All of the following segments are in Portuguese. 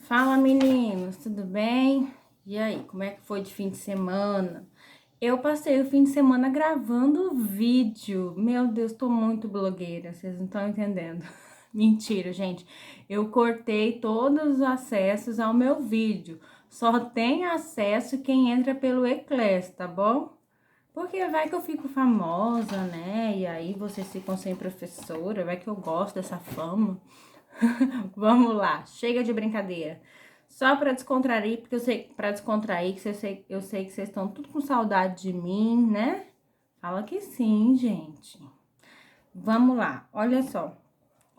Fala, meninos, tudo bem? E aí, como é que foi de fim de semana? Eu passei o fim de semana gravando vídeo. Meu Deus, tô muito blogueira, vocês não estão entendendo. Mentira, gente. Eu cortei todos os acessos ao meu vídeo. Só tem acesso quem entra pelo Eclass, tá bom? Porque vai que eu fico famosa, né? E aí vocês ficam sem professora, vai que eu gosto dessa fama. Vamos lá, chega de brincadeira. Só para descontrair, porque eu sei, para descontrair, que eu sei que vocês estão tudo com saudade de mim, né? Fala que sim, gente. Vamos lá, olha só.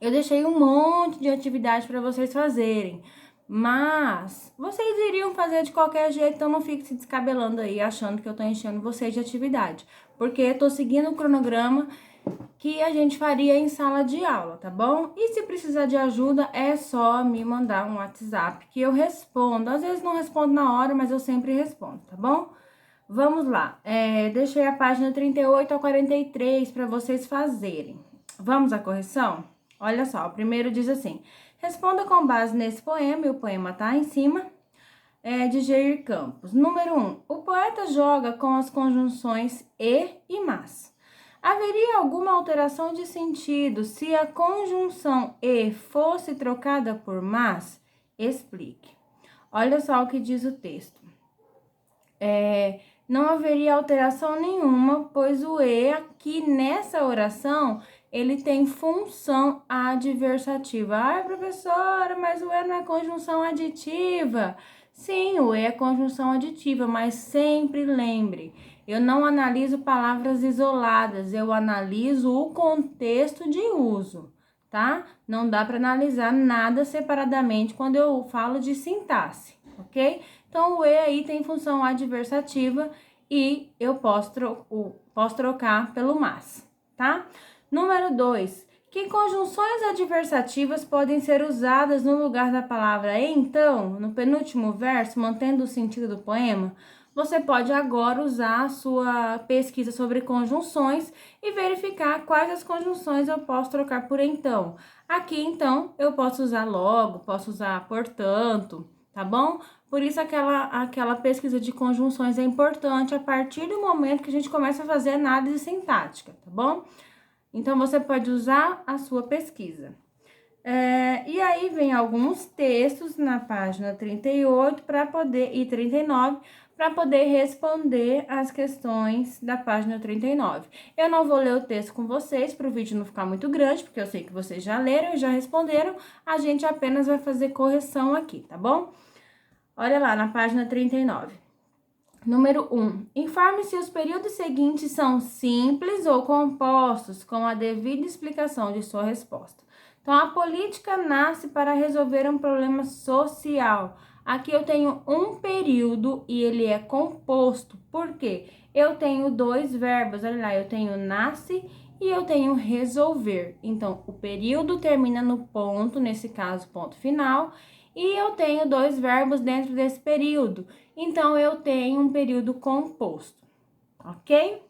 Eu deixei um monte de atividade para vocês fazerem, mas vocês iriam fazer de qualquer jeito, então não fique se descabelando aí, achando que eu tô enchendo vocês de atividade, porque eu tô seguindo o cronograma que a gente faria em sala de aula, tá bom? E se precisar de ajuda, é só me mandar um WhatsApp que eu respondo. Às vezes não respondo na hora, mas eu sempre respondo, tá bom? Vamos lá. Deixei a página 38 a 43 para vocês fazerem. Vamos à correção? Olha só, o primeiro diz assim: responda com base nesse poema, e o poema tá em cima, de Jair Campos. Número 1. O poeta joga com as conjunções e mas. Haveria alguma alteração de sentido se a conjunção e fosse trocada por mas? Explique. Olha só o que diz o texto. Não haveria alteração nenhuma, pois o e aqui nessa oração, ele tem função adversativa. Ai, professora, mas o e não é conjunção aditiva. Sim, o e é conjunção aditiva, mas sempre lembre, eu não analiso palavras isoladas, eu analiso o contexto de uso, tá? Não dá para analisar nada separadamente quando eu falo de sintaxe, ok? Então, o e aí tem função adversativa e eu posso trocar pelo mas, tá? Número 2. Que conjunções adversativas podem ser usadas no lugar da palavra então, no penúltimo verso, mantendo o sentido do poema? Você pode agora usar a sua pesquisa sobre conjunções e verificar quais as conjunções eu posso trocar por então. Aqui, então, eu posso usar logo, posso usar portanto, tá bom? Por isso, aquela pesquisa de conjunções é importante a partir do momento que a gente começa a fazer análise sintática, tá bom? Então, você pode usar a sua pesquisa. E aí, vem alguns textos na página 38 e 39 para poder responder as questões da página 39. Eu não vou ler o texto com vocês para o vídeo não ficar muito grande, porque eu sei que vocês já leram e já responderam. A gente apenas vai fazer correção aqui, tá bom? Olha lá, na página 39. Número 1. Informe se os períodos seguintes são simples ou compostos, com a devida explicação de sua resposta. Então, a política nasce para resolver um problema social. Aqui eu tenho um período e ele é composto. Por quê? Eu tenho dois verbos. Olha lá, eu tenho nasce e eu tenho resolver. Então, o período termina no ponto, nesse caso, ponto final. E eu tenho dois verbos dentro desse período. Então, eu tenho um período composto, ok?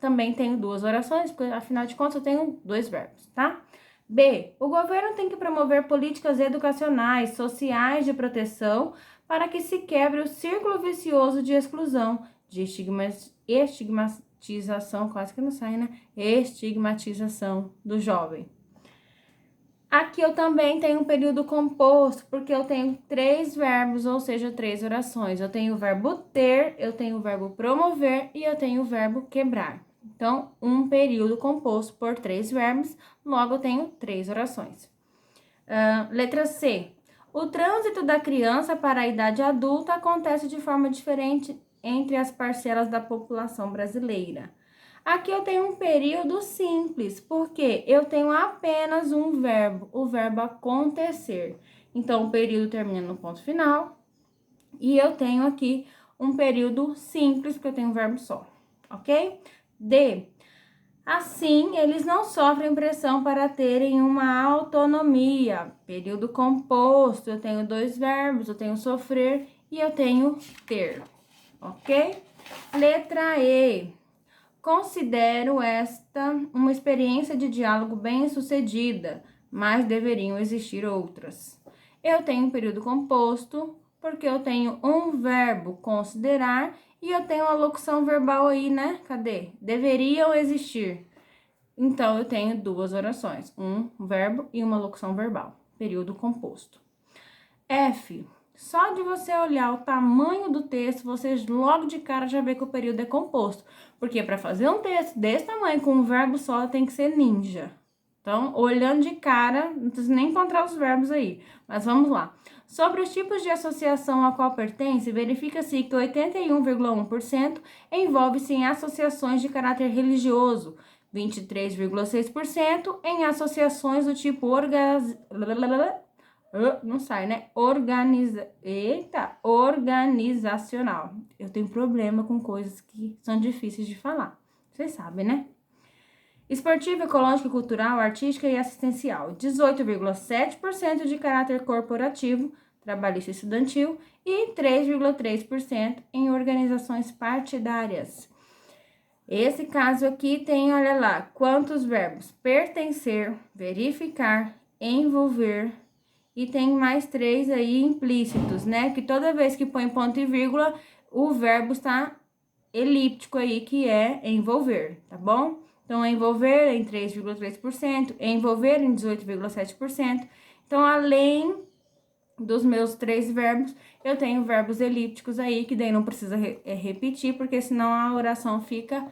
Também tenho duas orações, porque afinal de contas eu tenho dois verbos, tá? B. O governo tem que promover políticas educacionais, sociais de proteção para que se quebre o círculo vicioso de exclusão, de estigmatização, quase que não sai, né? Estigmatização do jovem. Aqui eu também tenho um período composto, porque eu tenho três verbos, ou seja, três orações. Eu tenho o verbo ter, eu tenho o verbo promover e eu tenho o verbo quebrar. Então, um período composto por três verbos, logo eu tenho três orações. Letra C. O trânsito da criança para a idade adulta acontece de forma diferente entre as parcelas da população brasileira. Aqui eu tenho um período simples, porque eu tenho apenas um verbo, o verbo acontecer. Então, o período termina no ponto final. E eu tenho aqui um período simples, porque eu tenho um verbo só, ok? D. Assim, eles não sofrem pressão para terem uma autonomia. Período composto, eu tenho dois verbos, eu tenho sofrer e eu tenho ter, ok? Letra E. Considero esta uma experiência de diálogo bem-sucedida, mas deveriam existir outras. Eu tenho um período composto, porque eu tenho um verbo considerar e eu tenho uma locução verbal aí, né? Cadê? Deveriam existir. Então, eu tenho duas orações, um verbo e uma locução verbal, período composto. F. Só de você olhar o tamanho do texto, você logo de cara já vê que o período é composto. Porque para fazer um texto desse tamanho com um verbo só, tem que ser ninja. Então, olhando de cara, não precisa nem encontrar os verbos aí. Mas vamos lá. Sobre os tipos de associação a qual pertence, verifica-se que 81,1% envolve-se em associações de caráter religioso, 23,6% em associações do tipo não sai, né? Organizacional. Eu tenho problema com coisas que são difíceis de falar. Vocês sabem, né? Esportiva, ecológica, cultural, artística e assistencial. 18,7% de caráter corporativo, trabalhista e estudantil. E 3,3% em organizações partidárias. Esse caso aqui tem, olha lá, quantos verbos? Pertencer, verificar, envolver, e tem mais 3 aí implícitos, né? Que toda vez que põe ponto e vírgula, o verbo está elíptico aí, que é envolver, tá bom? Então, envolver em 3,3%, envolver em 18,7%. Então, além dos meus 3 verbos, eu tenho verbos elípticos aí, que daí não precisa repetir, porque senão a oração fica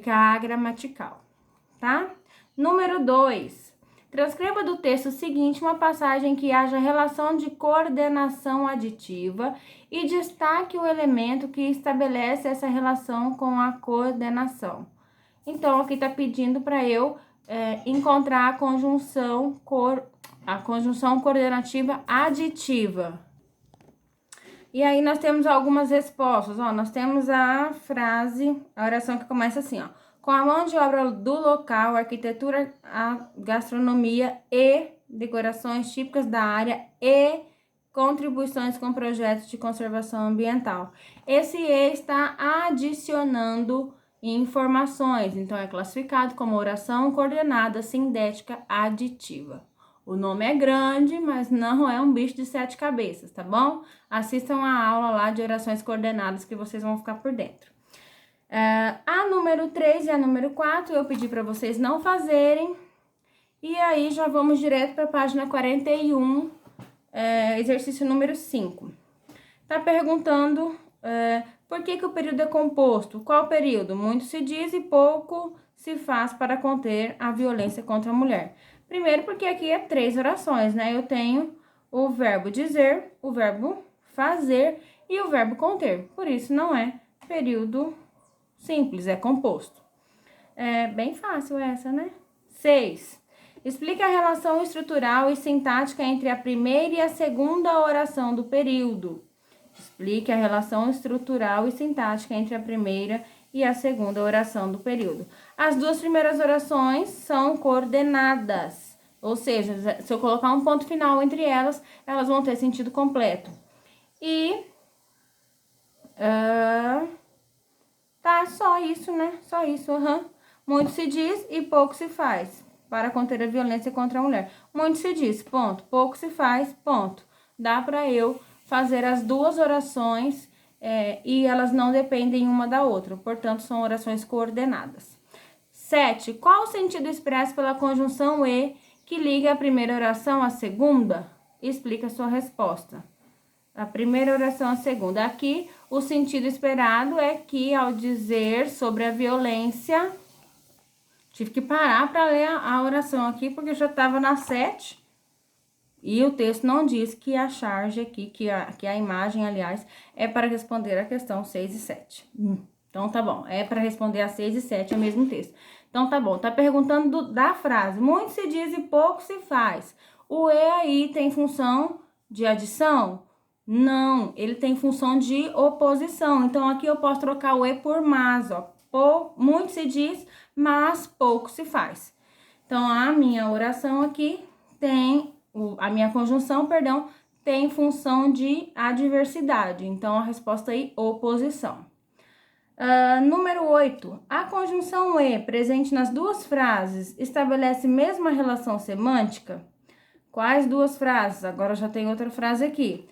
agramatical, tá? Número 2. Transcreva do texto seguinte uma passagem que haja relação de coordenação aditiva e destaque o elemento que estabelece essa relação com a coordenação. Então, aqui está pedindo para eu encontrar a conjunção coordenativa aditiva. E aí, nós temos algumas respostas. Ó, nós temos a frase, a oração que começa assim, ó. Com a mão de obra do local, arquitetura, a gastronomia e decorações típicas da área e contribuições com projetos de conservação ambiental. Esse E está adicionando informações, então é classificado como oração coordenada sindética aditiva. O nome é grande, mas não é um bicho de 7 cabeças, tá bom? Assistam a aula lá de orações coordenadas que vocês vão ficar por dentro. A número 3 e a número 4 eu pedi para vocês não fazerem. E aí já vamos direto para a página 41, exercício número 5. Tá perguntando por que o período é composto? Qual período? Muito se diz e pouco se faz para conter a violência contra a mulher. Primeiro porque aqui é 3 orações, né? Eu tenho o verbo dizer, o verbo fazer e o verbo conter. Por isso não é período simples, é composto. É bem fácil essa, né? 6. Explique a relação estrutural e sintática entre a primeira e a segunda oração do período. Explique a relação estrutural e sintática entre a primeira e a segunda oração do período. As 2 primeiras orações são coordenadas, ou seja, se eu colocar um ponto final entre elas, elas vão ter sentido completo. E tá, só isso, né? Só isso, Muito se diz e pouco se faz para conter a violência contra a mulher. Muito se diz, ponto. Pouco se faz, ponto. Dá para eu fazer as 2 orações e elas não dependem uma da outra. Portanto, são orações coordenadas. 7. Qual o sentido expresso pela conjunção e que liga a primeira oração à segunda? Explica a sua resposta. A primeira oração à segunda. Aqui, o sentido esperado é que, ao dizer sobre a violência, tive que parar para ler a oração aqui, porque eu já estava na 7. E o texto não diz que a charge aqui, que a imagem, aliás, é para responder a questão 6 e 7. Então, tá bom. É para responder a 6 e 7, é o mesmo texto. Então, tá bom. Tá perguntando da frase. Muito se diz e pouco se faz. O E aí tem função de adição? Não, ele tem função de oposição. Então, aqui eu posso trocar o E por mas, ó. Muito se diz, mas pouco se faz. Então, a minha oração aqui tem, a minha conjunção, perdão, tem função de adversidade. Então, a resposta aí, oposição. Número 8. A conjunção E, presente nas 2 frases, estabelece mesma relação semântica? Quais duas frases? Agora já tem outra frase aqui.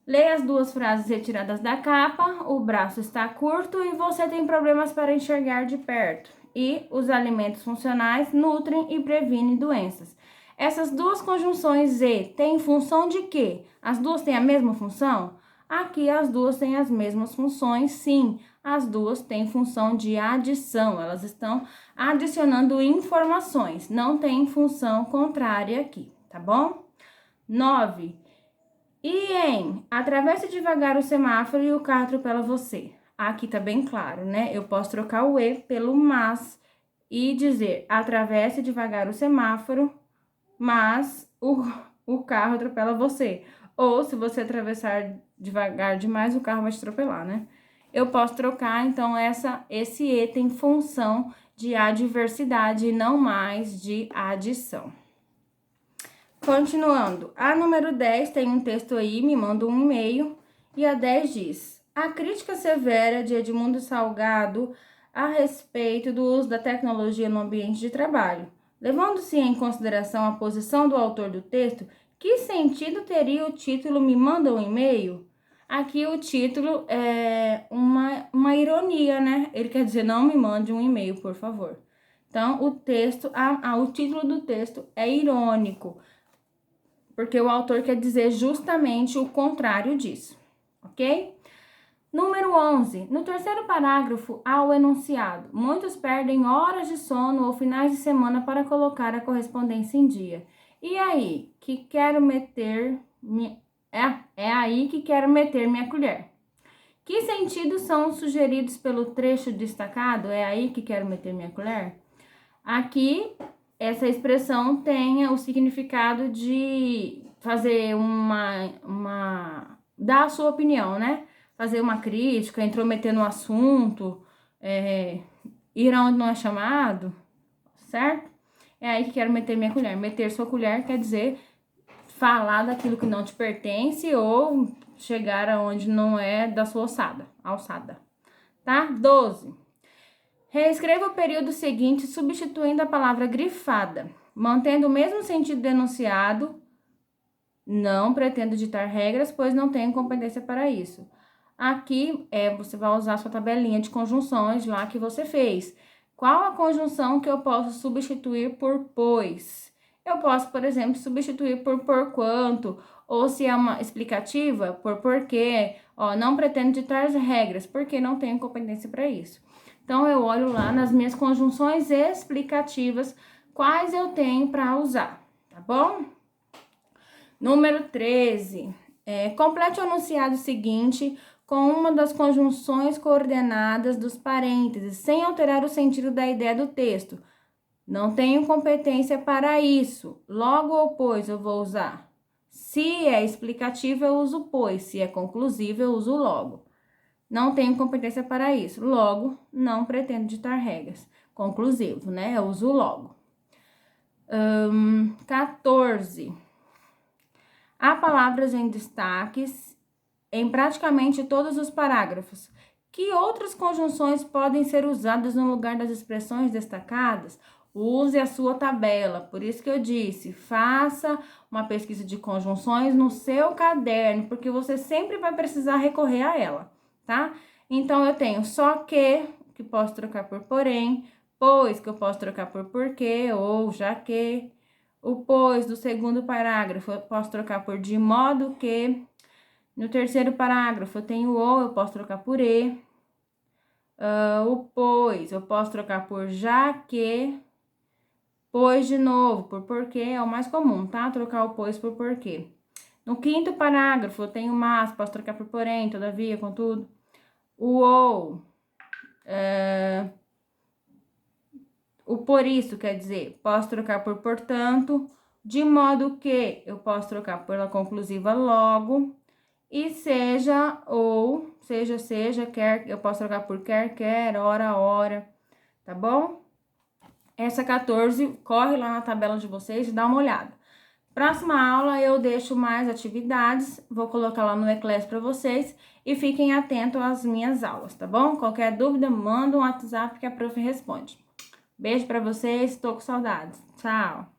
Leia as duas frases retiradas da capa. O braço está curto e você tem problemas para enxergar de perto. E os alimentos funcionais nutrem e previnem doenças. Essas duas conjunções e têm função de quê? As duas têm a mesma função? Aqui as duas têm as mesmas funções, sim. As duas têm função de adição. Elas estão adicionando informações. Não tem função contrária aqui, tá bom? 9. E em atravesse devagar o semáforo e o carro atropela você. Aqui tá bem claro, né? Eu posso trocar o e pelo mas e dizer atravesse devagar o semáforo, mas o carro atropela você. Ou se você atravessar devagar demais, o carro vai te atropelar, né? Eu posso trocar, então esse e tem função de adversidade e não mais de adição. Continuando, a número 10 tem um texto aí, me manda um e-mail, e a 10 diz: a crítica severa de Edmundo Salgado a respeito do uso da tecnologia no ambiente de trabalho. Levando-se em consideração a posição do autor do texto, que sentido teria o título Me Manda um e-mail? Aqui o título é uma ironia, né? Ele quer dizer, não me mande um e-mail, por favor. Então, o título do texto é irônico, porque o autor quer dizer justamente o contrário disso, ok? Número 11. No terceiro parágrafo, há o enunciado. Muitos perdem horas de sono ou finais de semana para colocar a correspondência em dia. E aí, que quero meter... É aí que quero meter minha colher. Que sentidos são sugeridos pelo trecho destacado? É aí que quero meter minha colher? Aqui, essa expressão tem o significado de fazer dar a sua opinião, né? Fazer uma crítica, intrometer no assunto, ir aonde não é chamado, certo? É aí que quero meter minha colher. Meter sua colher quer dizer falar daquilo que não te pertence ou chegar aonde não é da sua alçada, tá? 12. Reescreva o período seguinte substituindo a palavra grifada, mantendo o mesmo sentido do enunciado. Não pretendo ditar regras, pois não tenho competência para isso. Aqui você vai usar a sua tabelinha de conjunções lá que você fez. Qual a conjunção que eu posso substituir por pois? Eu posso, por exemplo, substituir por porquanto, ou se é uma explicativa, por porquê. Não pretendo ditar regras, porque não tenho competência para isso. Então, eu olho lá nas minhas conjunções explicativas quais eu tenho para usar, tá bom? Número 13. Complete o enunciado seguinte com uma das conjunções coordenadas dos parênteses, sem alterar o sentido da ideia do texto. Não tenho competência para isso. Logo ou pois eu vou usar. Se é explicativo, eu uso pois. Se é conclusivo, eu uso logo. Não tenho competência para isso. Logo, não pretendo ditar regras. Conclusivo, né? Eu uso logo. 14. Há palavras em destaques em praticamente todos os parágrafos. Que outras conjunções podem ser usadas no lugar das expressões destacadas? Use a sua tabela. Por isso que eu disse, faça uma pesquisa de conjunções no seu caderno, porque você sempre vai precisar recorrer a ela, tá? Então, eu tenho só que posso trocar por porém, pois, que eu posso trocar por porque, ou já que. O pois do segundo parágrafo eu posso trocar por de modo que. No terceiro parágrafo eu tenho ou, eu posso trocar por e. O pois eu posso trocar por já que. Pois de novo, por porquê é o mais comum, tá? Trocar o pois por porquê. No quinto parágrafo eu tenho mas, posso trocar por porém, todavia, contudo. O ou. O por isso quer dizer, posso trocar por portanto, de modo que eu posso trocar pela conclusiva logo, e seja ou, seja, quer, eu posso trocar por quer, ora, tá bom? Essa 14, corre lá na tabela de vocês e dá uma olhada. Próxima aula eu deixo mais atividades, vou colocar lá no Eclass para vocês e fiquem atentos às minhas aulas, tá bom? Qualquer dúvida, manda um WhatsApp que a prof responde. Beijo pra vocês, tô com saudades. Tchau!